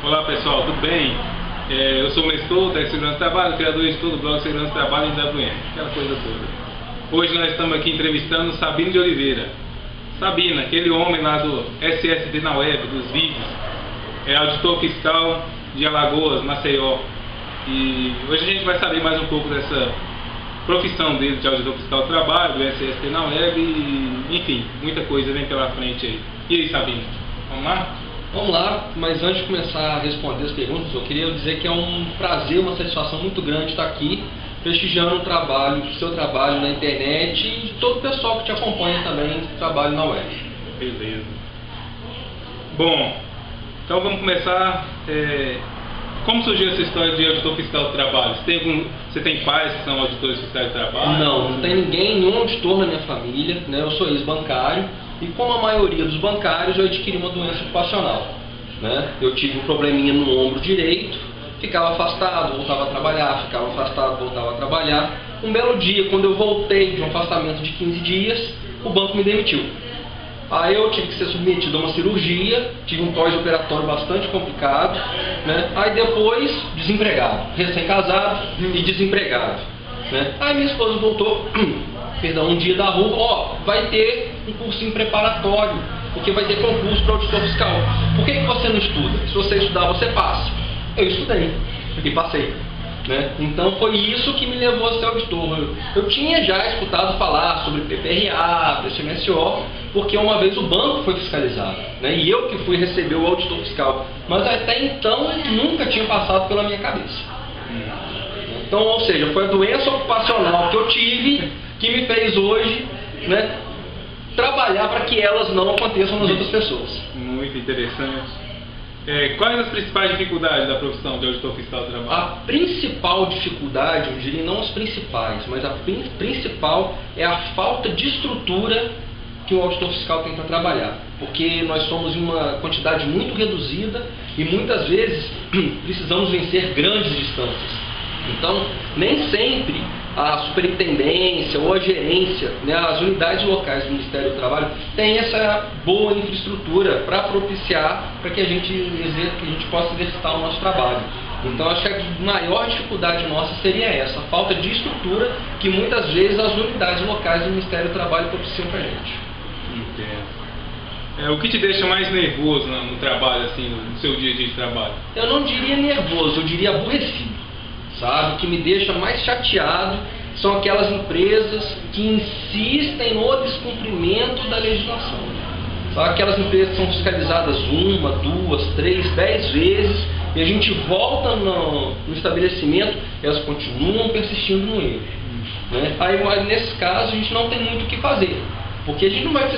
Olá pessoal, tudo bem? Eu sou o Nestor, da Segurança do Trabalho, criador e editor do blog Segurança do Trabalho em WM, aquela coisa toda. Hoje nós estamos aqui entrevistando Sabino de Oliveira. Sabino, aquele homem lá do SSD na web, dos vídeos, é auditor fiscal de Alagoas, Maceió. E hoje a gente vai saber mais um pouco dessa profissão dele de auditor fiscal do trabalho, do SSD na web e, enfim, muita coisa vem pela frente aí. E aí, Sabino, vamos lá? Vamos lá, mas antes de começar a responder as perguntas, eu queria dizer que é um prazer, uma satisfação muito grande estar aqui prestigiando o seu trabalho na internet e de todo o pessoal que te acompanha também no trabalho na web. Beleza. Bom, então vamos começar. Como surgiu essa história de auditor fiscal do trabalho? Você tem pais que são auditores fiscais do trabalho? Não tem nenhum auditor na minha família, né? Eu sou ex-bancário. E como a maioria dos bancários, eu adquiri uma doença ocupacional, né? Eu tive um probleminha no ombro direito, ficava afastado, voltava a trabalhar, ficava afastado, voltava a trabalhar. Um belo dia, quando eu voltei de um afastamento de 15 dias, o banco me demitiu. Aí eu tive que ser submetido a uma cirurgia, tive um pós-operatório bastante complicado, né? Aí depois, desempregado, recém-casado e desempregado, né? Aí minha esposa voltou, um dia da rua, vai ter um cursinho preparatório, porque vai ter concurso para auditor fiscal. Por que você não estuda? Se você estudar, você passa. Eu estudei e passei, né? Então foi isso que me levou a ser auditor. Eu tinha já escutado falar sobre PPRA, PCMSO, porque uma vez o banco foi fiscalizado, né? E eu que fui receber o auditor fiscal. Mas até então nunca tinha passado pela minha cabeça. Então, ou seja, foi a doença ocupacional que eu tive que me fez hoje, né, trabalhar para que elas não aconteçam nas outras pessoas. Muito interessante. Quais as principais dificuldades da profissão de auditor fiscal do trabalho? A principal dificuldade, eu diria não as principais, mas a principal é a falta de estrutura que o auditor fiscal tem para trabalhar. Porque nós somos em uma quantidade muito reduzida e muitas vezes precisamos vencer grandes distâncias. Então, nem sempre a superintendência ou a gerência, né, as unidades locais do Ministério do Trabalho têm essa boa infraestrutura para propiciar para que a gente possa exercitar o nosso trabalho. Então, acho que a maior dificuldade nossa seria essa, a falta de estrutura que muitas vezes as unidades locais do Ministério do Trabalho propiciam para a gente. Entendo. O que te deixa mais nervoso no trabalho, assim, no seu dia a dia de trabalho? Eu não diria nervoso, eu diria aborrecido. Sabe? O que me deixa mais chateado são aquelas empresas que insistem no descumprimento da legislação. São aquelas empresas que são fiscalizadas 1, 2, 3, 10 vezes e a gente volta no estabelecimento e elas continuam persistindo no erro, né? Aí, nesse caso, a gente não tem muito o que fazer, porque a gente não vai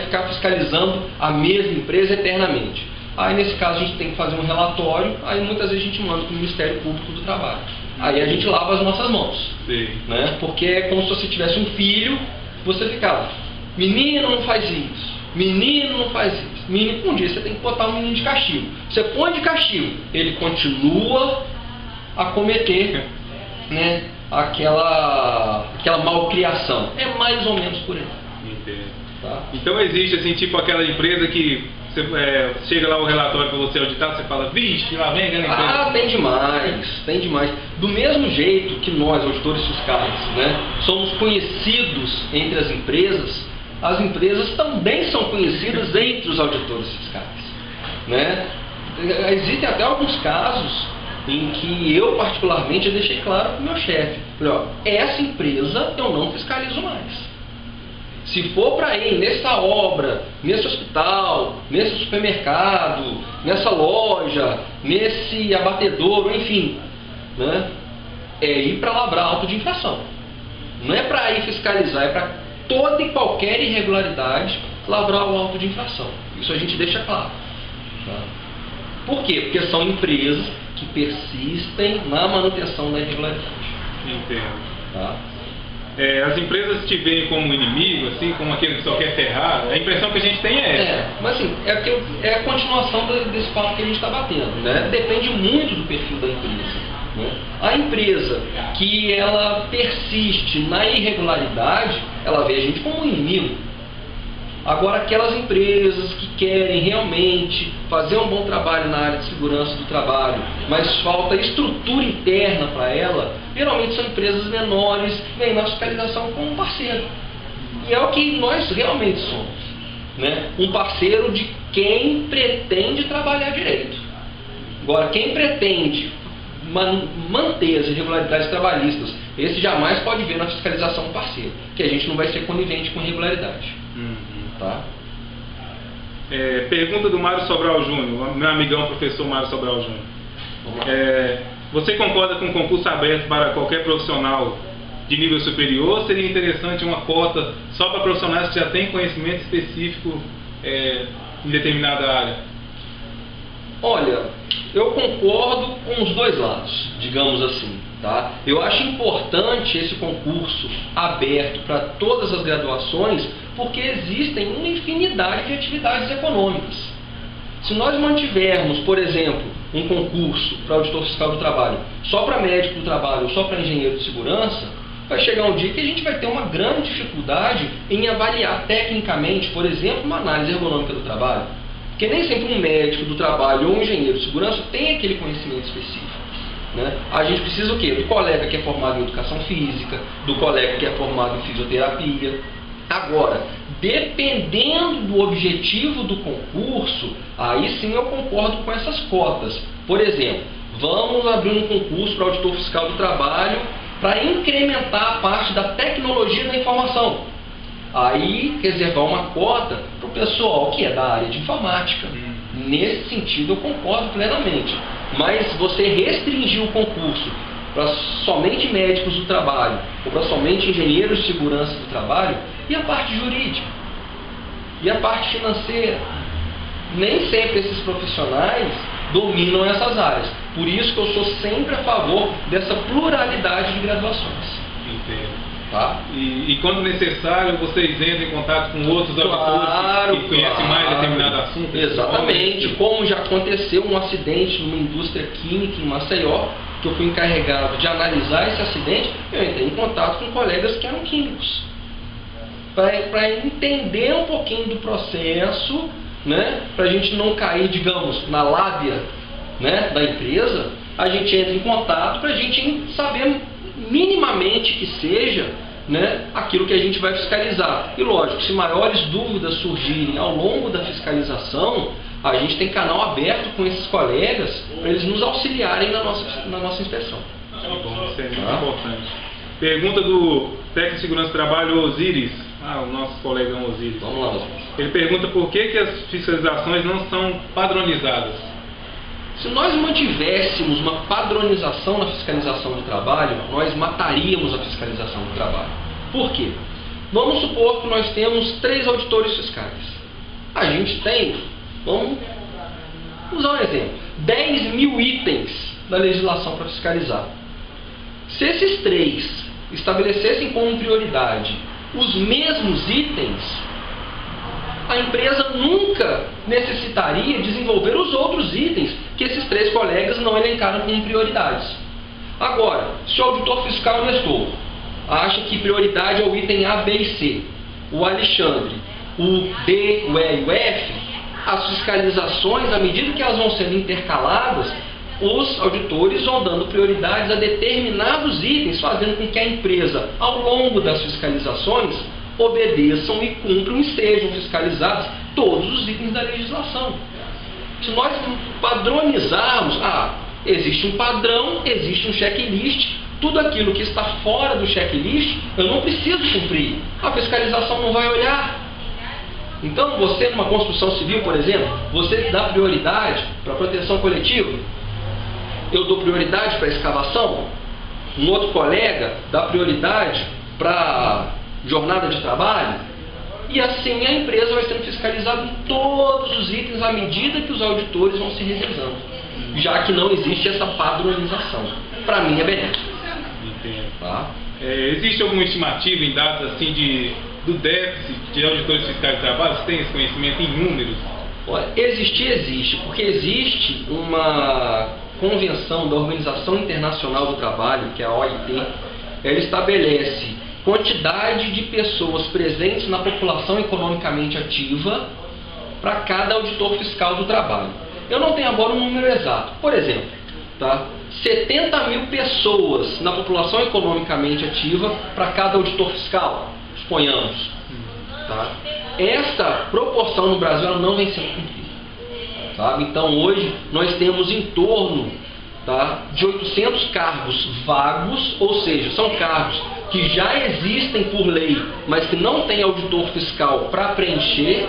ficar fiscalizando a mesma empresa eternamente. Aí nesse caso a gente tem que fazer um relatório, aí muitas vezes a gente manda para o Ministério Público do Trabalho. Aí a gente lava as nossas mãos. Sim. Né? Porque é como se você tivesse um filho, você ficava, menino não faz isso, menino não faz isso. Menino, um dia você tem que botar o menino de castigo. Você põe de castigo, ele continua a cometer, né, aquela malcriação. É mais ou menos por aí. Entendo. Tá? Então existe assim, tipo aquela empresa que chega lá o relatório para você auditar, você fala, vixe, lá vem aquela empresa. Ah, tem demais. Do mesmo jeito que nós, auditores fiscais, né, somos conhecidos entre as empresas também são conhecidas entre os auditores fiscais, né? Existem até alguns casos em que eu particularmente deixei claro para o meu chefe, essa empresa eu não fiscalizo mais. Se for para ir nessa obra, nesse hospital, nesse supermercado, nessa loja, nesse abatedouro, enfim, né, é ir para lavrar auto de infração. Não é para ir fiscalizar, é para toda e qualquer irregularidade lavrar o auto de infração. Isso a gente deixa claro. Tá? Por quê? Porque são empresas que persistem na manutenção da irregularidade. Entendo. Tá? As empresas te veem como inimigo, assim, como aquele que só quer ferrar. A impressão que a gente tem é essa. Mas assim, é a continuação desse papo que a gente está batendo, né? Depende muito do perfil da empresa, né? A empresa que ela persiste na irregularidade, ela vê a gente como um inimigo. Agora, aquelas empresas que querem realmente fazer um bom trabalho na área de segurança do trabalho, mas falta estrutura interna para ela, geralmente são empresas menores, vêm na fiscalização como um parceiro. E é o que nós realmente somos, né? Um parceiro de quem pretende trabalhar direito. Agora, quem pretende manter as irregularidades trabalhistas, esse jamais pode ver na fiscalização um parceiro, que a gente não vai ser conivente com irregularidade. Tá? Pergunta do Mário Sobral Júnior, meu amigão professor Mário Sobral Júnior. Você concorda com um concurso aberto para qualquer profissional de nível superior, ou seria interessante uma cota só para profissionais que já têm conhecimento específico em determinada área? Olha, eu concordo com os dois lados, digamos assim. Tá? Eu acho importante esse concurso aberto para todas as graduações, porque existem uma infinidade de atividades econômicas. Se nós mantivermos, por exemplo, um concurso para auditor fiscal do trabalho só para médico do trabalho ou só para engenheiro de segurança, vai chegar um dia que a gente vai ter uma grande dificuldade em avaliar tecnicamente, por exemplo, uma análise ergonômica do trabalho. Porque nem sempre um médico do trabalho ou um engenheiro de segurança tem aquele conhecimento específico. Né? A gente precisa o quê? Do colega que é formado em educação física, do colega que é formado em fisioterapia. Agora, dependendo do objetivo do concurso, aí sim eu concordo com essas cotas. Por exemplo, vamos abrir um concurso para auditor fiscal do trabalho para incrementar a parte da tecnologia da informação. Aí reservar uma cota para o pessoal que é da área de informática. Nesse sentido eu concordo plenamente. Mas você restringir o concurso para somente médicos do trabalho ou para somente engenheiros de segurança do trabalho, e a parte jurídica? E a parte financeira? Nem sempre esses profissionais dominam essas áreas. Por isso que eu sou sempre a favor dessa pluralidade de graduações. Entendo. Tá? E quando necessário, vocês entram em contato com outros auditores que conhecem mais determinado assunto? Exatamente. Como já aconteceu um acidente numa indústria química em Maceió, que eu fui encarregado de analisar esse acidente, eu entrei em contato com colegas que eram químicos. Para entender um pouquinho do processo, né? Para a gente não cair, digamos, na lábia, né, da empresa, a gente entra em contato para a gente saber minimamente que seja, né, aquilo que a gente vai fiscalizar. E lógico, se maiores dúvidas surgirem ao longo da fiscalização, a gente tem canal aberto com esses colegas para eles nos auxiliarem na nossa inspeção. Tá bom, isso é muito importante. Pergunta do técnico de segurança do trabalho, Osiris. O nosso colega Osiris. Vamos lá, Osiris. Ele pergunta por que as fiscalizações não são padronizadas. Se nós mantivéssemos uma padronização na fiscalização do trabalho, nós mataríamos a fiscalização do trabalho. Por quê? Vamos supor que nós temos 3 auditores fiscais. A gente tem, vamos usar um exemplo, 10 mil itens da legislação para fiscalizar. Se esses 3 estabelecessem como prioridade os mesmos itens, a empresa nunca necessitaria desenvolver os outros itens que esses 3 colegas não elencaram como prioridades. Agora, se o auditor fiscal Nestor acha que prioridade é o item A, B e C, o Alexandre, o D, o E e o F, as fiscalizações, à medida que elas vão sendo intercaladas, os auditores vão dando prioridades a determinados itens, fazendo com que a empresa, ao longo das fiscalizações, obedeçam e cumpram e sejam fiscalizados todos os itens da legislação. Se nós padronizarmos, existe um padrão, existe um checklist, tudo aquilo que está fora do checklist, eu não preciso cumprir. A fiscalização não vai olhar. Então, você numa construção civil, por exemplo, você dá prioridade para a proteção coletiva. Eu dou prioridade para a escavação. Um outro colega dá prioridade para jornada de trabalho, e assim a empresa vai sendo fiscalizada em todos os itens à medida que os auditores vão se revezando, já que não existe essa padronização. Para mim é benéfico. Entendo. Tá? Existe alguma estimativa em dados assim do déficit de auditores fiscais de trabalho? Você tem esse conhecimento em números? Olha, existe, porque existe uma convenção da Organização Internacional do Trabalho, que é a OIT. Ela estabelece quantidade de pessoas presentes na população economicamente ativa para cada auditor fiscal do trabalho. Eu não tenho agora um número exato. Por exemplo, tá? 70 mil pessoas na população economicamente ativa para cada auditor fiscal, suponhamos. Tá? Essa proporção no Brasil ela não vem sendo cumprida. Sabe? Então hoje nós temos em torno, tá, de 800 cargos vagos, ou seja, são cargos que já existem por lei, mas que não tem auditor fiscal para preencher.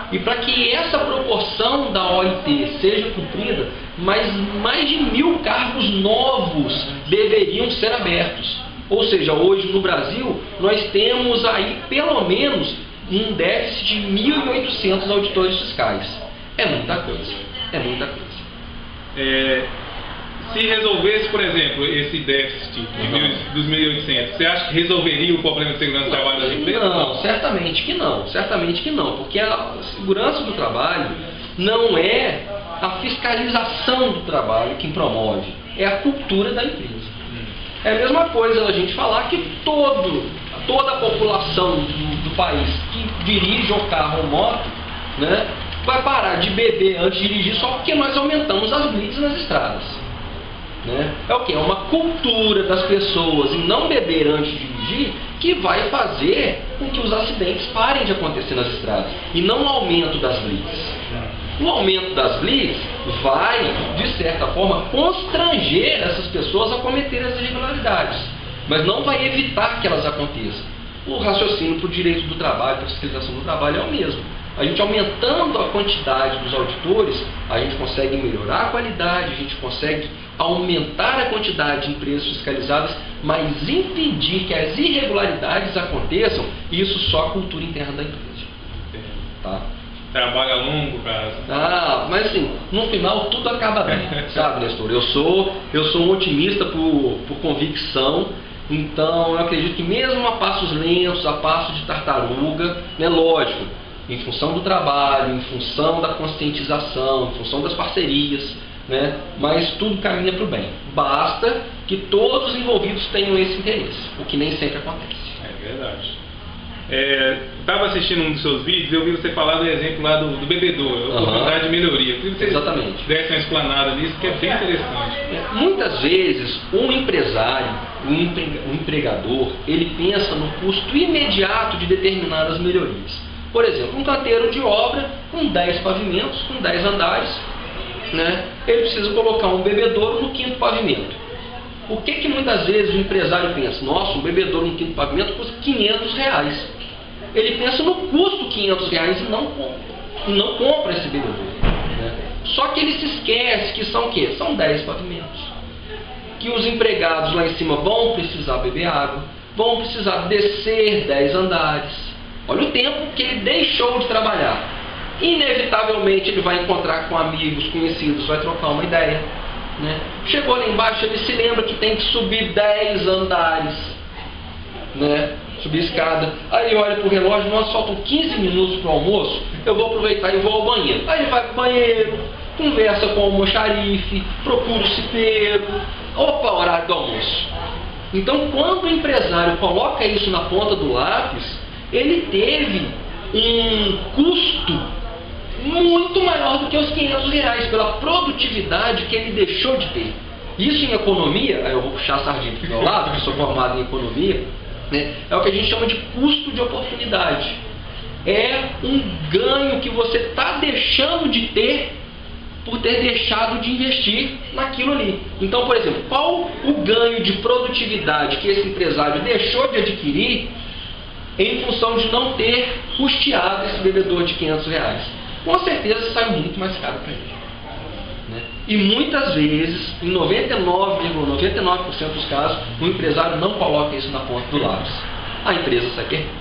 E para que essa proporção da OIT seja cumprida, mais de 1.000 cargos novos deveriam ser abertos. Ou seja, hoje no Brasil nós temos aí pelo menos um déficit de 1.800 auditores fiscais. É muita coisa, é muita coisa. Se resolvesse, por exemplo, esse déficit dos 1.800, você acha que resolveria o problema de segurança do trabalho das empresas? Não, certamente que não, porque a segurança do trabalho não é a fiscalização do trabalho que promove, é a cultura da empresa. É a mesma coisa a gente falar que toda a população do país que dirige um carro ou moto, né, vai parar de beber antes de dirigir só porque nós aumentamos as blitz nas estradas. É o que? É uma cultura das pessoas em não beber antes de dirigir que vai fazer com que os acidentes parem de acontecer nas estradas e não o aumento das blitz. O aumento das blitz vai, de certa forma, constranger essas pessoas a cometer as irregularidades, mas não vai evitar que elas aconteçam. O raciocínio para o direito do trabalho, para a fiscalização do trabalho é o mesmo. A gente aumentando a quantidade dos auditores, a gente consegue melhorar a qualidade, a gente consegue aumentar a quantidade de empresas fiscalizadas, mas impedir que as irregularidades aconteçam, isso só a cultura interna da empresa. Tá? Trabalho a longo prazo. Mas assim, no final tudo acaba bem, sabe, Nestor? Eu sou um otimista por convicção. Então eu acredito que mesmo a passos lentos, a passos de tartaruga, né, lógico, em função do trabalho, em função da conscientização, em função das parcerias, né, mas tudo caminha para o bem. Basta que todos os envolvidos tenham esse interesse, o que nem sempre acontece. É verdade. Estava assistindo um dos seus vídeos e eu vi você falar do exemplo lá do bebedouro, oportunidade de melhoria. Eu queria que você desse uma explanada nisso, que é bem interessante. Muitas vezes, um empresário, um empregador, ele pensa no custo imediato de determinadas melhorias. Por exemplo, um canteiro de obra com 10 pavimentos, com 10 andares, né, ele precisa colocar um bebedouro no 5º pavimento. O que muitas vezes o empresário pensa? Nossa, um bebedouro no 5º pavimento custa R$500. Ele pensa no custo R$500 e não compra esse bebedouro. Né? Só que ele se esquece que são o quê? São 10 pavimentos. Que os empregados lá em cima vão precisar beber água, vão precisar descer 10 andares. Olha o tempo que ele deixou de trabalhar. Inevitavelmente ele vai encontrar com amigos, conhecidos, vai trocar uma ideia. Né? Chegou lá embaixo, ele se lembra que tem que subir 10 andares. Né? Subir escada. Aí olha para o relógio, nós faltam 15 minutos para o almoço, eu vou aproveitar e vou ao banheiro. Aí ele vai para o banheiro, conversa com o almoxarife, procura o cipeiro. Opa, horário do almoço. Então quando o empresário coloca isso na ponta do lápis, ele teve um custo muito maior do que os R$500 pela produtividade que ele deixou de ter. Isso em economia, aí eu vou puxar a sardinha para o meu lado, que sou formado em economia, né, é o que a gente chama de custo de oportunidade. É um ganho que você está deixando de ter por ter deixado de investir naquilo ali. Então, por exemplo, qual o ganho de produtividade que esse empresário deixou de adquirir em função de não ter custeado esse bebedouro de R$500? Com certeza saiu muito mais caro para ele. Né? E muitas vezes, em 99,99% dos casos, o empresário não coloca isso na ponta do lápis. A empresa sai perdendo.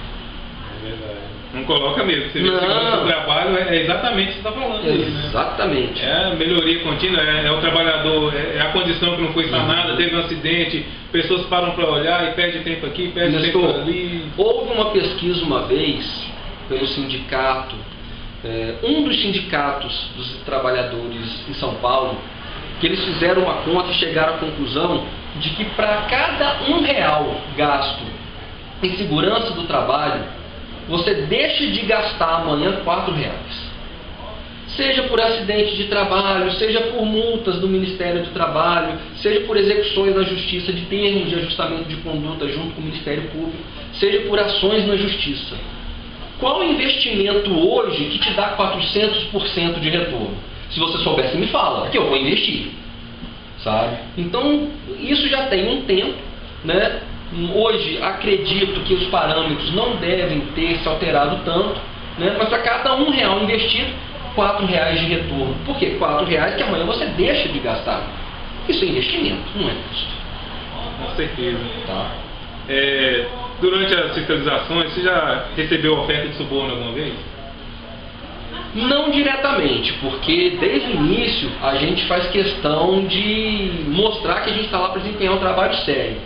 É verdade. Não coloca mesmo. Você vê que o trabalho é exatamente o que você está falando. Exatamente. Né? É a melhoria contínua, é o trabalhador, é a condição que não foi sanada, teve um acidente, pessoas param para olhar e perde tempo aqui, perde tempo ali. Houve uma pesquisa uma vez pelo sindicato, um dos sindicatos dos trabalhadores em São Paulo, que eles fizeram uma conta e chegaram à conclusão de que para cada R$1 gasto em segurança do trabalho, você deixa de gastar amanhã R$4. Seja por acidente de trabalho, seja por multas do Ministério do Trabalho, seja por execuções na Justiça de termos de ajustamento de conduta junto com o Ministério Público, seja por ações na Justiça. Qual investimento hoje que te dá 400% de retorno? Se você soubesse, me fala, que eu vou investir. Sabe? Então, isso já tem um tempo, né? Hoje, acredito que os parâmetros não devem ter se alterado tanto, né? Mas para cada R$1 investido, R$4 de retorno. Por quê? R$4 que amanhã você deixa de gastar. Isso é investimento, não é custo. Com certeza. Tá? Durante as fiscalizações, você já recebeu oferta de suborno alguma vez? Não diretamente, porque desde o início a gente faz questão de mostrar que a gente está lá para desempenhar um trabalho sério,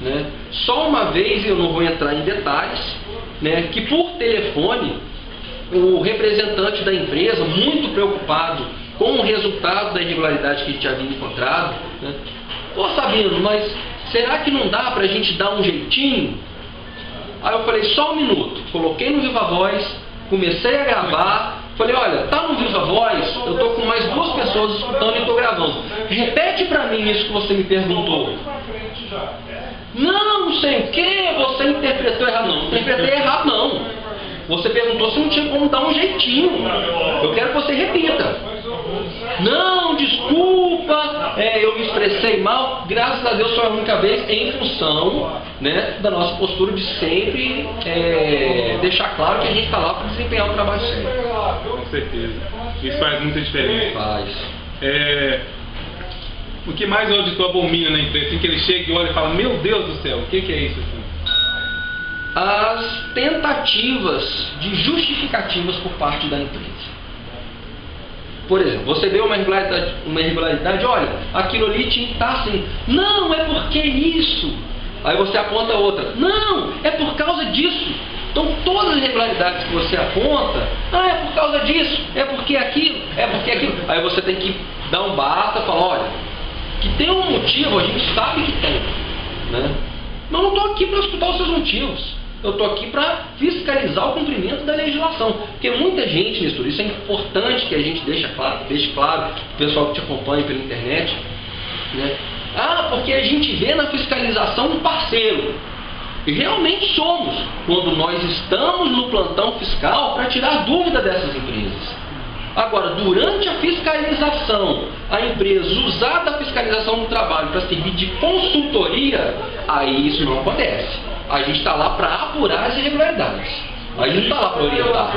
né? Só uma vez, eu não vou entrar em detalhes, né, que por telefone o representante da empresa, muito preocupado com o resultado da irregularidade que a gente havia encontrado, né? Pô, Sabino, mas será que não dá para a gente dar um jeitinho? Aí eu falei, só um minuto, coloquei no Viva Voz, comecei a gravar, falei, olha, tá no Viva Voz, eu tô com mais 2 pessoas escutando e tô gravando. Repete pra mim isso que você me perguntou. Não sei o que, você interpretou errado. Não, interpretei errado não. Você perguntou se não tinha como dar um jeitinho. Eu quero que você repita. Não, desculpa, eu me expressei mal. Graças a Deus foi a única vez, em função, né, da nossa postura de sempre deixar claro que a gente está lá para desempenhar o trabalho sério. Com certeza. Isso faz muita diferença. Faz. O que mais o auditor abomina na empresa? Assim que ele chega e olha e fala, meu Deus do céu, o que é isso? Assim? As tentativas de justificativas por parte da empresa. Por exemplo, você vê uma irregularidade, olha, aquilo ali tinha que estar assim. Não, é porque isso. Aí você aponta outra. Não, é por causa disso. Então todas as irregularidades que você aponta, é por causa disso, é porque aquilo, é porque aquilo. Aí você tem que dar um basta e falar, olha, que tem um motivo, a gente sabe que tem, né? Mas eu não estou aqui para escutar os seus motivos. Eu estou aqui para fiscalizar o cumprimento da legislação. Porque muita gente, Nestor, isso é importante que a gente deixe claro, o pessoal que te acompanha pela internet, né? Porque a gente vê na fiscalização um parceiro. E realmente somos, quando nós estamos no plantão fiscal para tirar dúvida dessas empresas. Agora, durante a fiscalização, a empresa usar da fiscalização do trabalho para servir de consultoria, aí isso não acontece. A gente está lá para apurar as irregularidades. A gente não está lá para orientar.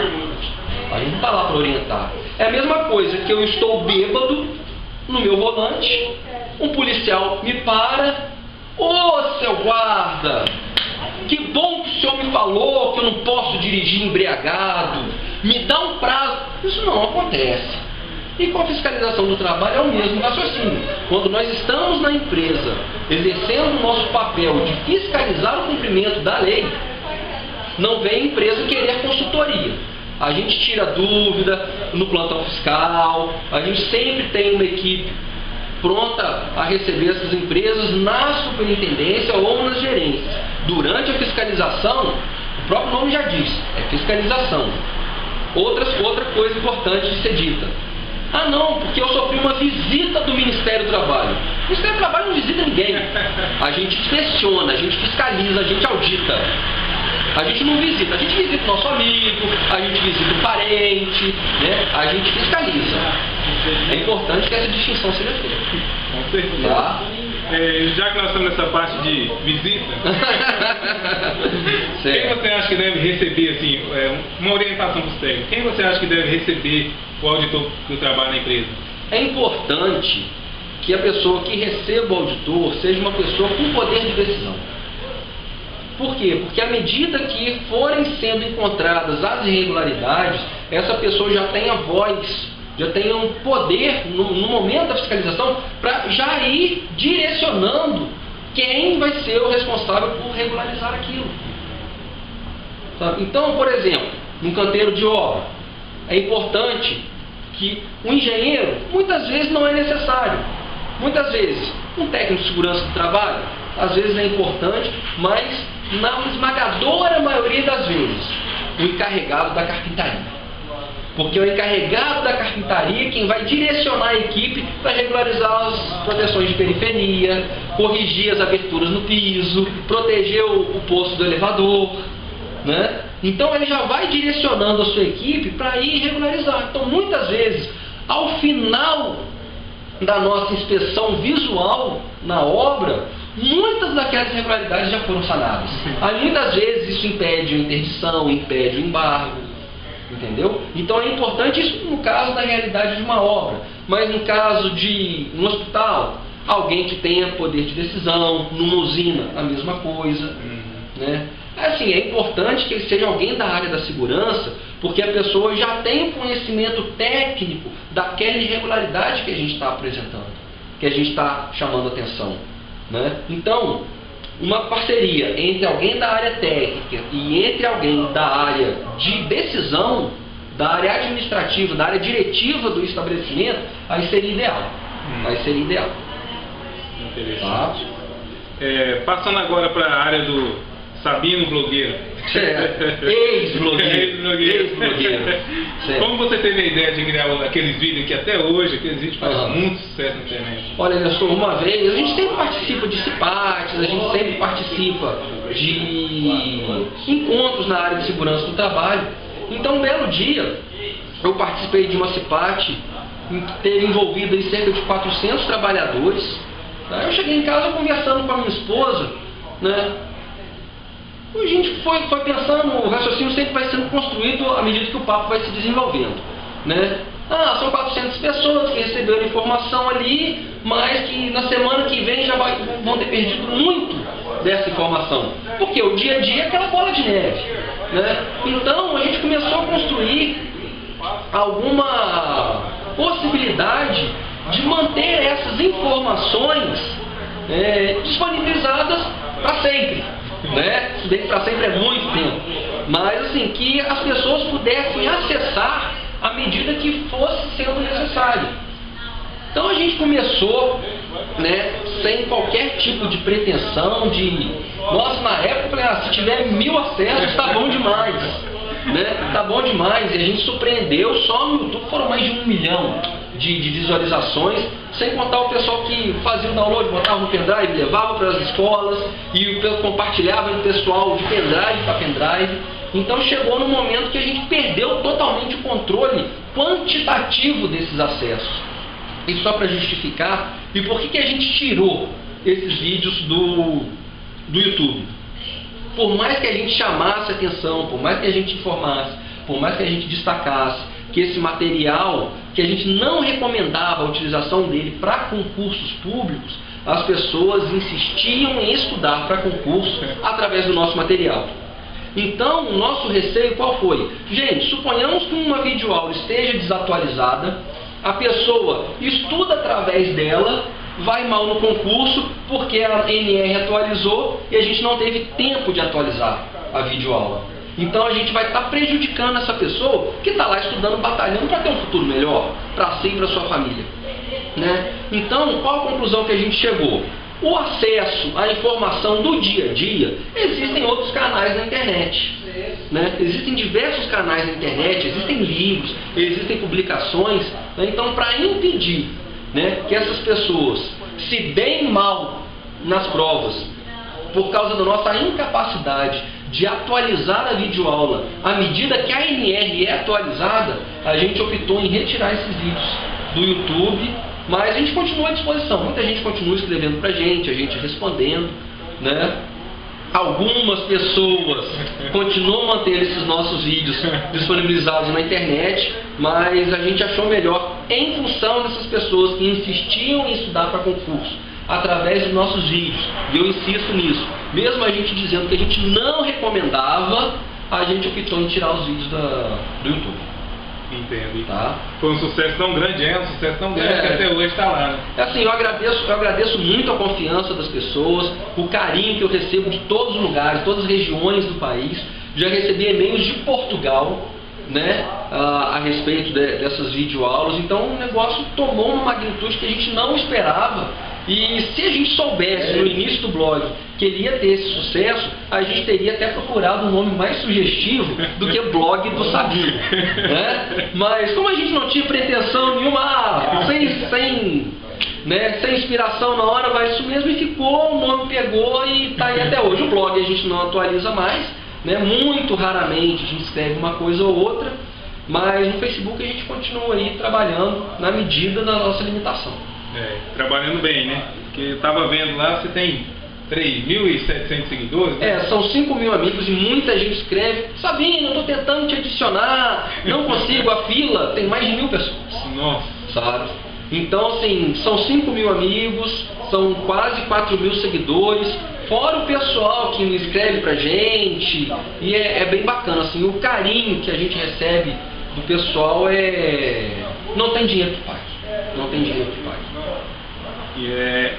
A gente não está lá para orientar. É a mesma coisa que eu estou bêbado no meu volante, um policial me para, ô seu guarda, que bom que o senhor me falou que eu não posso dirigir embriagado, me dá um prazo. Isso não acontece. E com a fiscalização do trabalho é o mesmo raciocínio. Quando nós estamos na empresa exercendo o nosso papel de fiscalizar o cumprimento da lei, não vem a empresa querer consultoria. A gente tira dúvida no plantão fiscal, a gente sempre tem uma equipe pronta a receber essas empresas na superintendência ou nas gerências. Durante a fiscalização, o próprio nome já diz, é fiscalização. Outra coisa importante de ser dita. Não, porque eu sofri uma visita do Ministério do Trabalho. O Ministério do Trabalho não visita ninguém. A gente inspeciona, a gente fiscaliza, a gente audita. A gente não visita, a gente visita o nosso amigo, a gente visita o parente, né? A gente fiscaliza. É importante que essa distinção seja feita. Com certeza. Tá? Já que nós estamos nessa parte de visita, quem você acha que deve receber, assim, uma orientação para os técnicos, quem você acha que deve receber o auditor do trabalho na empresa? É importante que a pessoa que receba o auditor seja uma pessoa com poder de decisão. Por quê? Porque à medida que forem sendo encontradas as irregularidades, essa pessoa já tem a voz, já tem um poder no momento da fiscalização para já ir direcionando quem vai ser o responsável por regularizar aquilo. Sabe? Então, por exemplo, no canteiro de obra, é importante que o engenheiro, muitas vezes não é necessário. Muitas vezes, um técnico de segurança do trabalho, às vezes é importante, mas na esmagadora maioria das vezes, o encarregado da carpintaria. Porque é o encarregado da carpintaria quem vai direcionar a equipe para regularizar as proteções de periferia, corrigir as aberturas no piso, proteger o posto do elevador, né? Então ele já vai direcionando a sua equipe para ir regularizar. Então muitas vezes, ao final da nossa inspeção visual na obra, muitas daquelas irregularidades já foram sanadas. Aí muitas vezes isso impede a interdição, impede o embargo. Entendeu? Então é importante isso no caso da realidade de uma obra. Mas no caso de um hospital, alguém que tenha poder de decisão, numa usina, a mesma coisa. Né? Assim, é importante que ele seja alguém da área da segurança, porque a pessoa já tem o conhecimento técnico daquela irregularidade que a gente está apresentando, que a gente está chamando atenção. Né? Então, uma parceria entre alguém da área técnica e entre alguém da área de decisão, da área administrativa, da área diretiva do estabelecimento, aí seria ideal. Aí seria ideal. Interessante. Tá? Passando agora para a área do Sabino blogueiro. Ex-blogueiro. Ex-blogueiro. Como você teve a ideia de criar aqueles vídeos que até hoje, aqueles vídeos fazem muito sucesso na internet? Olha, eu sou uma vez, a gente sempre participa de CIPATs, a gente sempre participa de encontros na área de segurança do trabalho. Então, um belo dia, eu participei de uma CIPAT que teve envolvido aí cerca de 400 trabalhadores. Eu cheguei em casa conversando com a minha esposa, né? A gente foi pensando, o raciocínio sempre vai sendo construído à medida que o papo vai se desenvolvendo, né? São 400 pessoas que receberam informação ali, mas que na semana que vem já vão ter perdido muito dessa informação, porque o dia a dia é aquela bola de neve, né? Então a gente começou a construir alguma possibilidade de manter essas informações disponibilizadas para sempre. Né? Se bem que para sempre é muito tempo, mas assim, que as pessoas pudessem acessar à medida que fosse sendo necessário. Então a gente começou, né, sem qualquer tipo de pretensão de, nossa, na época eu falei, se tiver 1000 acessos tá bom demais, né? Tá bom demais. E a gente surpreendeu, só no YouTube foram mais de 1 milhão de visualizações, sem contar o pessoal que fazia o download, botava no pendrive, levava para as escolas e compartilhava no pessoal de pendrive para pendrive. Então chegou no momento que a gente perdeu totalmente o controle quantitativo desses acessos. E só para justificar, e por que a gente tirou esses vídeos do YouTube? Por mais que a gente chamasse atenção, por mais que a gente informasse, por mais que a gente destacasse que esse material, que a gente não recomendava a utilização dele para concursos públicos, as pessoas insistiam em estudar para concurso através do nosso material. Então, o nosso receio qual foi? Gente, suponhamos que uma videoaula esteja desatualizada, a pessoa estuda através dela, vai mal no concurso porque a NR atualizou e a gente não teve tempo de atualizar a videoaula. Então a gente vai estar prejudicando essa pessoa que está lá estudando, batalhando para ter um futuro melhor, para si e para sua família. Né? Então, qual a conclusão que a gente chegou? O acesso à informação do dia a dia, existem outros canais na internet. Né? Existem diversos canais na internet, existem livros, existem publicações. Né? Então, para impedir, né, que essas pessoas se deem mal nas provas, por causa da nossa incapacidade de atualizar a videoaula à medida que a NR é atualizada, a gente optou em retirar esses vídeos do YouTube, mas a gente continua à disposição. Muita gente continua escrevendo pra gente, a gente respondendo, né? Algumas pessoas continuam mantendo esses nossos vídeos disponibilizados na internet, mas a gente achou melhor, em função dessas pessoas que insistiam em estudar para concurso, através dos nossos vídeos, e eu insisto nisso, mesmo a gente dizendo que a gente não recomendava, a gente optou em tirar os vídeos do YouTube. Entendo. Tá? Foi um sucesso tão grande, que até hoje está lá. Né? Assim, eu agradeço muito a confiança das pessoas, o carinho que eu recebo de todos os lugares, todas as regiões do país. Já recebi e-mails de Portugal, né, a respeito dessas videoaulas. Então o negócio tomou uma magnitude que a gente não esperava E se a gente soubesse no início do blog que ele ia ter esse sucesso, a gente teria até procurado um nome mais sugestivo do que blog do Sabino, né? Mas como a gente não tinha pretensão nenhuma, sem inspiração na hora, vai isso mesmo, e ficou, o nome pegou e tá aí até hoje. O blog a gente não atualiza mais, né? Muito raramente a gente escreve uma coisa ou outra, mas no Facebook a gente continua aí trabalhando na medida da nossa limitação. Trabalhando bem, né? Porque eu estava vendo lá, você tem 3.700 seguidores, né? São 5.000 amigos e muita gente escreve: Sabino, eu estou tentando te adicionar, não consigo, a fila tem mais de 1.000 pessoas. Nossa. Sabe? Então, assim, são 5.000 amigos, são quase 4.000 seguidores, fora o pessoal que escreve pra gente, e é bem bacana, assim, o carinho que a gente recebe do pessoal não tem dinheiro que pague. Não tem dinheiro que pague. E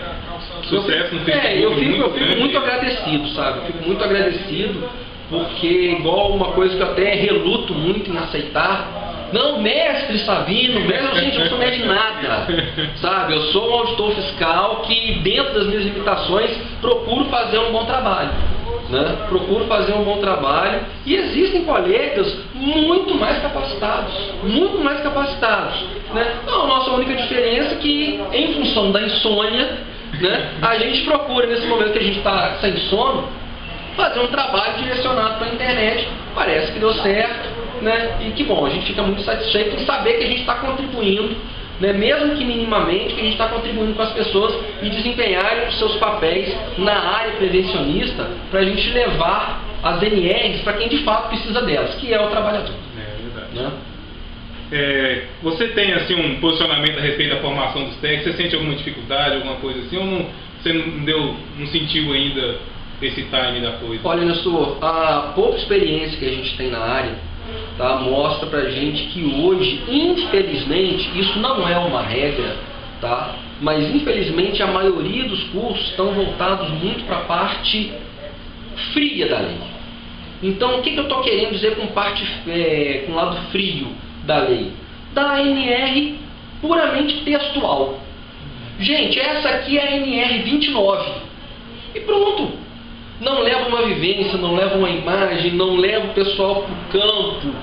sucesso no Facebook. Eu fico muito agradecido, sabe? Eu fico muito agradecido, porque igual uma coisa que eu até reluto muito em aceitar: não, mestre Sabino, gente, eu não sou mestre de nada, sabe? Eu sou um auditor fiscal que, dentro das minhas limitações, procuro fazer um bom trabalho, né? Procuro fazer um bom trabalho, e existem colegas muito mais capacitados, né? Então, a nossa única diferença é que, em função da insônia, né, a gente procura, nesse momento que a gente está sem sono, fazer um trabalho direcionado para a internet. Parece que deu certo, né? E que bom, a gente fica muito satisfeito em saber que a gente está contribuindo, né, mesmo que minimamente, que a gente está contribuindo com as pessoas e desempenharem os seus papéis na área prevencionista, para a gente levar as NRs para quem de fato precisa delas, que é o trabalhador. Verdade. Né? Você tem assim um posicionamento a respeito da formação dos técnicos? Você sente alguma dificuldade, alguma coisa assim, ou não, você não sentiu ainda esse time da coisa? Olha, Nestor, a pouca experiência que a gente tem na área, tá, mostra pra gente que hoje, infelizmente, isso não é uma regra, tá, mas infelizmente a maioria dos cursos estão voltados muito para a parte fria da lei. Então, o que eu estou querendo dizer com com o lado frio da lei? Da NR puramente textual. Gente, essa aqui é a NR 29. E pronto. Não leva uma vivência, não leva uma imagem, não leva o pessoal para o campo,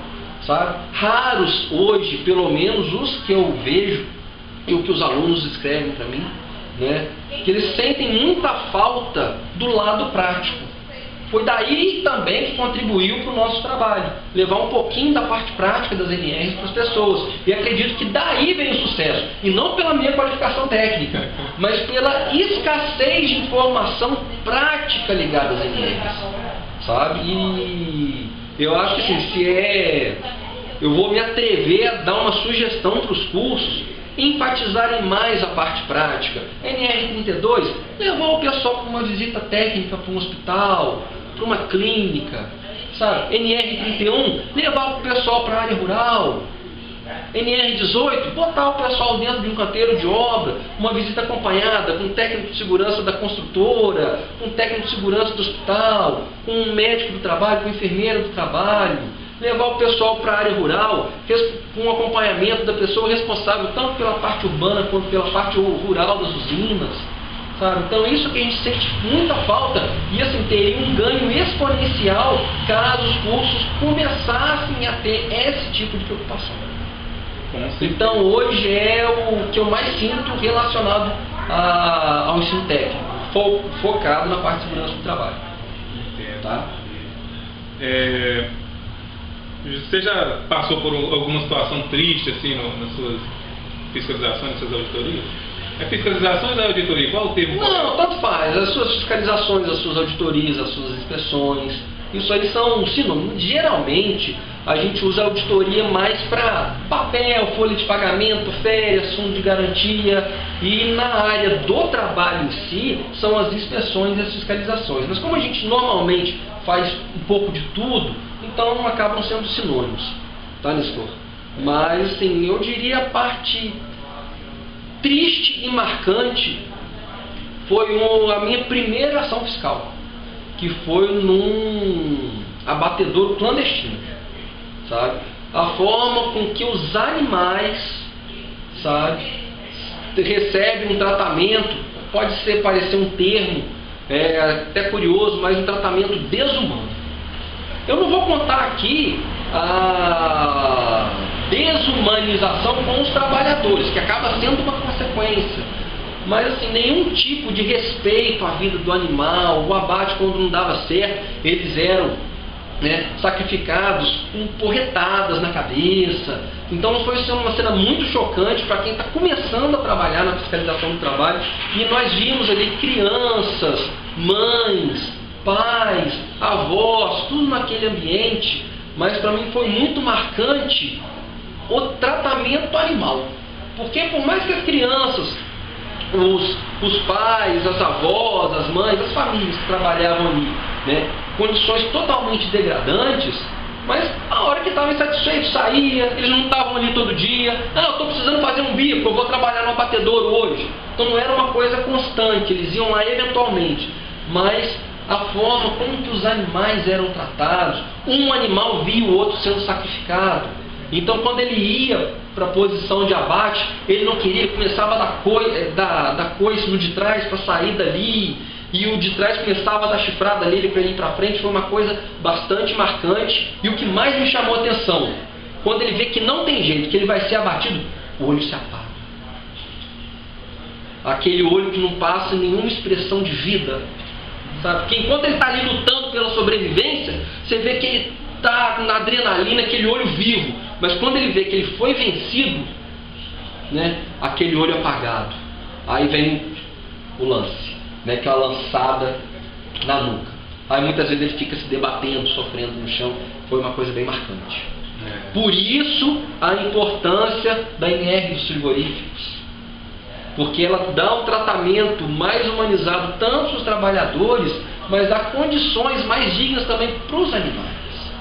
sabe? Raros hoje, pelo menos os que eu vejo e o que os alunos escrevem para mim, né, que eles sentem muita falta do lado prático. Foi daí também que contribuiu para o nosso trabalho, levar um pouquinho da parte prática das NRs para as pessoas. E acredito que daí vem o sucesso, e não pela minha qualificação técnica, mas pela escassez de informação prática ligada às NRs, sabe? E eu acho que assim, eu vou me atrever a dar uma sugestão para os cursos enfatizarem mais a parte prática. NR32 levou o pessoal para uma visita técnica para um hospital, para uma clínica, sabe? NR31 levar o pessoal para a área rural. NR18 botar o pessoal dentro de um canteiro de obra, uma visita acompanhada com um técnico de segurança da construtora, com um técnico de segurança do hospital, com um médico do trabalho, com um enfermeiro do trabalho. Levar o pessoal para a área rural, com um acompanhamento da pessoa responsável tanto pela parte urbana quanto pela parte rural das usinas, sabe? Então isso que a gente sente muita falta, e assim, teria um ganho exponencial caso os cursos começassem a ter esse tipo de preocupação. Então hoje é o que eu mais sinto relacionado ao ensino técnico, focado na parte de segurança do trabalho. Tá? Você já passou por alguma situação triste assim nas suas fiscalizações, nas suas auditorias? É fiscalizações ou auditoria? Qual o termo? Não, tanto faz. As suas fiscalizações, as suas auditorias, as suas inspeções, isso aí são sinônimos. Geralmente a gente usa a auditoria mais para papel, folha de pagamento, férias, fundo de garantia, e na área do trabalho em si são as inspeções e as fiscalizações. Mas como a gente normalmente faz um pouco de tudo, então acabam sendo sinônimos, tá, Nestor? Mas assim, eu diria a parte triste e marcante foi a minha primeira ação fiscal, que foi num abatedouro clandestino, sabe? A forma com que os animais, sabe, recebem um tratamento pode parecer um termo até curioso, mas um tratamento desumano. Eu não vou contar aqui a desumanização com os trabalhadores, que acaba sendo uma consequência, mas assim, nenhum tipo de respeito à vida do animal. O abate, quando não dava certo, eles eram sacrificados com porretadas na cabeça. Então foi uma cena muito chocante para quem está começando a trabalhar na fiscalização do trabalho, e nós vimos ali crianças, mães, pais, avós, tudo naquele ambiente. Mas para mim foi muito marcante o tratamento animal, porque por mais que as crianças, os pais, as avós, as mães, as famílias que trabalhavam ali, condições totalmente degradantes, mas a hora que estavam insatisfeitos saía, eles não estavam ali todo dia. Eu estou precisando fazer um bico, eu vou trabalhar no abatedouro hoje. Então não era uma coisa constante, eles iam lá eventualmente, mas a forma como que os animais eram tratados, um animal via o outro sendo sacrificado. Então quando ele ia para a posição de abate, ele não queria, ele começava a dar coice no de trás para sair dali, e o de trás começava a dar chifrada nele para ele ir para frente. Foi uma coisa bastante marcante. E o que mais me chamou a atenção, quando ele vê que não tem jeito, que ele vai ser abatido, o olho se apaga. Aquele olho que não passa nenhuma expressão de vida, sabe? Porque enquanto ele está ali lutando pela sobrevivência, você vê que ele está na adrenalina, aquele olho vivo. Mas quando ele vê que ele foi vencido, aquele olho apagado. Aí vem o lance, que é a lançada na nuca. Aí muitas vezes ele fica se debatendo, sofrendo no chão. Foi uma coisa bem marcante. Por isso a importância da INR dos frigoríficos, porque ela dá um tratamento mais humanizado tanto para os trabalhadores, mas dá condições mais dignas também para os animais,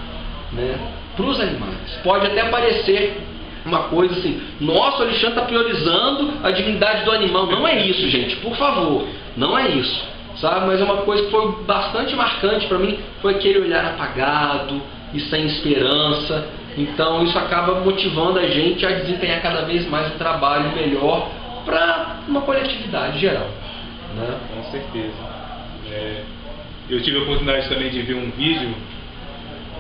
para os animais. Pode até parecer uma coisa assim, nossa, o Alexandre está priorizando a dignidade do animal. Não é isso, gente, por favor, não é isso, sabe? Mas é uma coisa que foi bastante marcante para mim, foi aquele olhar apagado e sem esperança. Então isso acaba motivando a gente a desempenhar cada vez mais um trabalho melhor para uma coletividade geral, Com certeza. Eu tive a oportunidade também de ver um vídeo,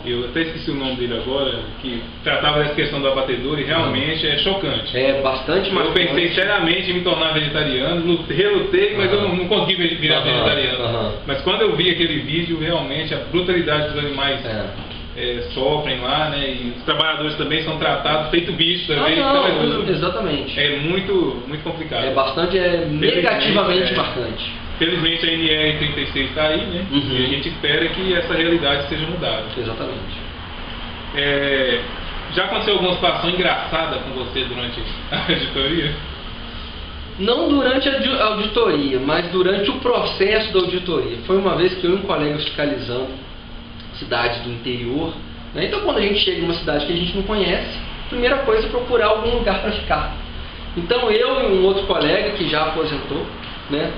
eu até esqueci o nome dele agora, que tratava dessa questão do abatedor, e realmente é chocante. É bastante marcante. Eu pensei seriamente em me tornar vegetariano, relutei, mas eu não consegui virar vegetariano. Mas quando eu vi aquele vídeo, realmente a brutalidade dos animais sofrem lá, e os trabalhadores também são tratados feito bicho também. Exatamente. É muito complicado. É bastante negativamente marcante. Felizmente a NR36 está aí, e a gente espera que essa realidade seja mudada. Exatamente. Já aconteceu alguma situação engraçada com você durante a auditoria? Não durante a auditoria, mas durante o processo da auditoria. Foi uma vez que eu e um colega fiscalizando cidades do interior. Então quando a gente chega em uma cidade que a gente não conhece, a primeira coisa é procurar algum lugar para ficar. Então eu e um outro colega que já aposentou,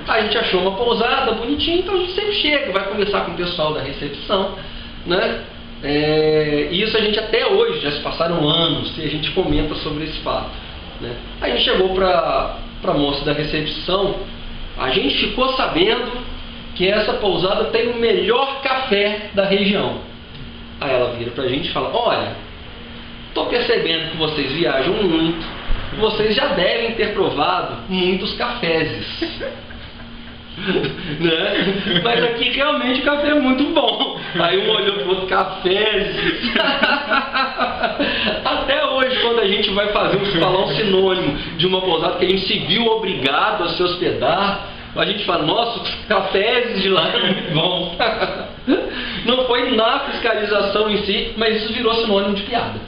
a gente achou uma pousada bonitinha, então a gente sempre chega, vai conversar com o pessoal da recepção, e isso a gente até hoje, já se passaram anos, e a gente comenta sobre esse fato, Aí a gente chegou para a moça da recepção, a gente ficou sabendo que essa pousada tem o melhor café da região. Aí ela vira pra gente e fala, olha, tô percebendo que vocês viajam muito, vocês já devem ter provado muitos cafés. Mas aqui realmente o café é muito bom. Aí um olhou pro outro, cafés. Até hoje, quando a gente vai falar um sinônimo de uma pousada que a gente se viu obrigado a se hospedar, a gente fala, nossa, os cafés de lá é muito bom. Não foi na fiscalização em si, mas isso virou sinônimo de piada.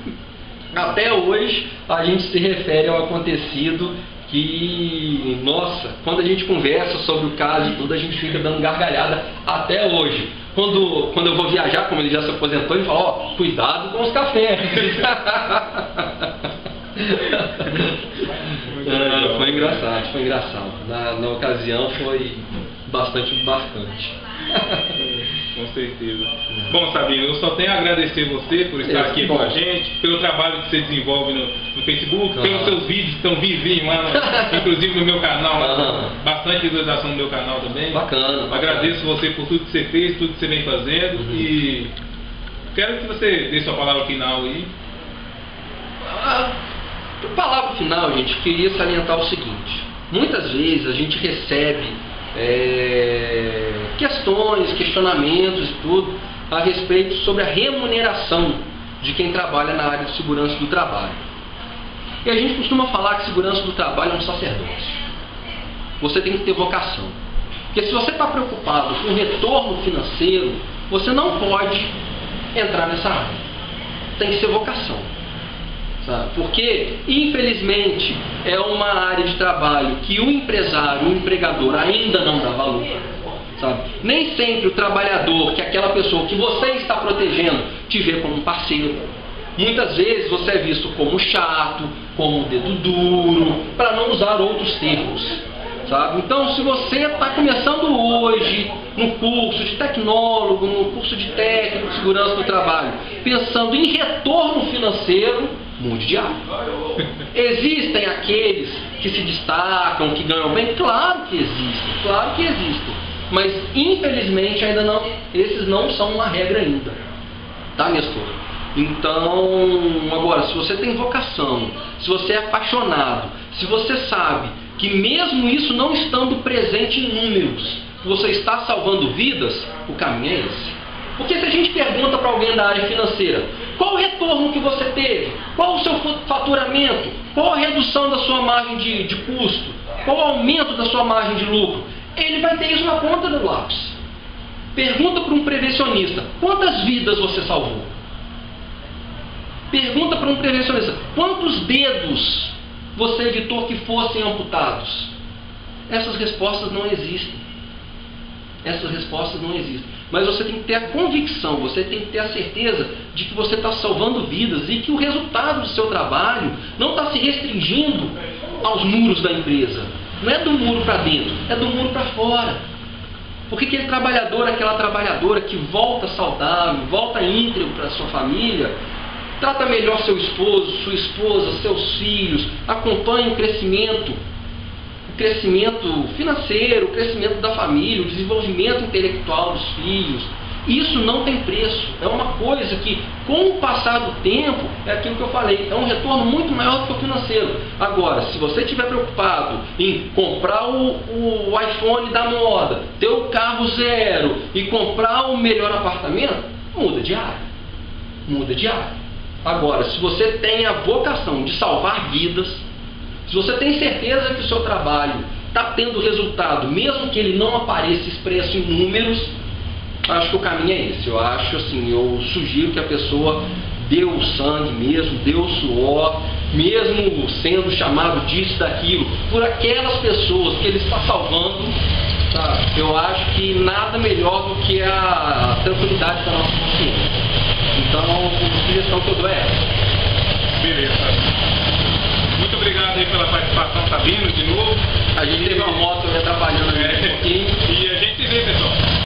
Até hoje a gente se refere ao acontecido que, nossa, quando a gente conversa sobre o caso e tudo, a gente fica dando gargalhada até hoje. Quando eu vou viajar, como ele já se aposentou, ele fala, cuidado com os cafés. Foi engraçado. Na ocasião foi bastante marcante. Com certeza. Bom, Sabino, eu só tenho a agradecer você por estar aqui com a gente, pelo trabalho que você desenvolve no Facebook, pelos seus vídeos que estão vizinhos lá, inclusive no meu canal, lá, bastante visualização no meu canal também. Bacana. Agradeço você por tudo que você fez, tudo que você vem fazendo e quero que você dê sua palavra final aí. A palavra final, gente, queria salientar o seguinte: muitas vezes a gente recebe questões, questionamentos e tudo a respeito sobre a remuneração de quem trabalha na área de segurança do trabalho. E a gente costuma falar que segurança do trabalho é um sacerdócio. Você tem que ter vocação. Porque se você está preocupado com retorno financeiro, você não pode entrar nessa área. Tem que ser vocação. Sabe? Porque, infelizmente, é uma área de trabalho que o empresário, o empregador ainda não dá valor. Sabe? Nem sempre o trabalhador, que é aquela pessoa que você está protegendo, te vê como um parceiro. Muitas vezes você é visto como chato, como dedo duro, para não usar outros termos. Sabe? Então, se você está começando hoje no curso de tecnólogo, no curso de técnico de segurança do trabalho, pensando em retorno financeiro, mude de área. Existem aqueles que se destacam, que ganham bem? Claro que existem, claro que existem. Mas, infelizmente, ainda não, esses não são uma regra ainda. Tá, Nestor? Então, agora, se você tem vocação, se você é apaixonado, se você sabe que mesmo isso não estando presente em números, você está salvando vidas, o caminho é esse. Porque se a gente pergunta para alguém da área financeira, qual o retorno que você teve? Qual o seu faturamento? Qual a redução da sua margem de custo? Qual o aumento da sua margem de lucro? Ele vai ter isso na ponta do lápis. Pergunta para um prevencionista, quantas vidas você salvou? Pergunta para um prevencionista, quantos dedos você evitou que fossem amputados? Essas respostas não existem. Essas respostas não existem. Mas você tem que ter a convicção, você tem que ter a certeza de que você está salvando vidas e que o resultado do seu trabalho não está se restringindo aos muros da empresa. Não é do muro para dentro, é do muro para fora. Porque aquele trabalhador, aquela trabalhadora que volta saudável, volta íntegro para a sua família, trata melhor seu esposo, sua esposa, seus filhos, acompanha o crescimento financeiro, o crescimento da família, o desenvolvimento intelectual dos filhos. Isso não tem preço. É uma coisa que, com o passar do tempo, é aquilo que eu falei, é um retorno muito maior do que o financeiro. Agora, se você estiver preocupado em comprar o iPhone da moda, ter o carro zero e comprar o melhor apartamento, muda de área. Muda de área. Agora, se você tem a vocação de salvar vidas, se você tem certeza que o seu trabalho está tendo resultado, mesmo que ele não apareça expresso em números, acho que o caminho é esse. Eu acho assim, eu sugiro que a pessoa dê o sangue mesmo, dê o suor, mesmo sendo chamado disso, daquilo, por aquelas pessoas que ele está salvando, tá? Eu acho que nada melhor do que a tranquilidade da nossa consciência. Então, a sugestão que eu dou é essa. Beleza. Muito obrigado aí pela participação, Sabino, de novo. A gente teve uma moto atrapalhando a gente um pouquinho. E a gente vê, pessoal.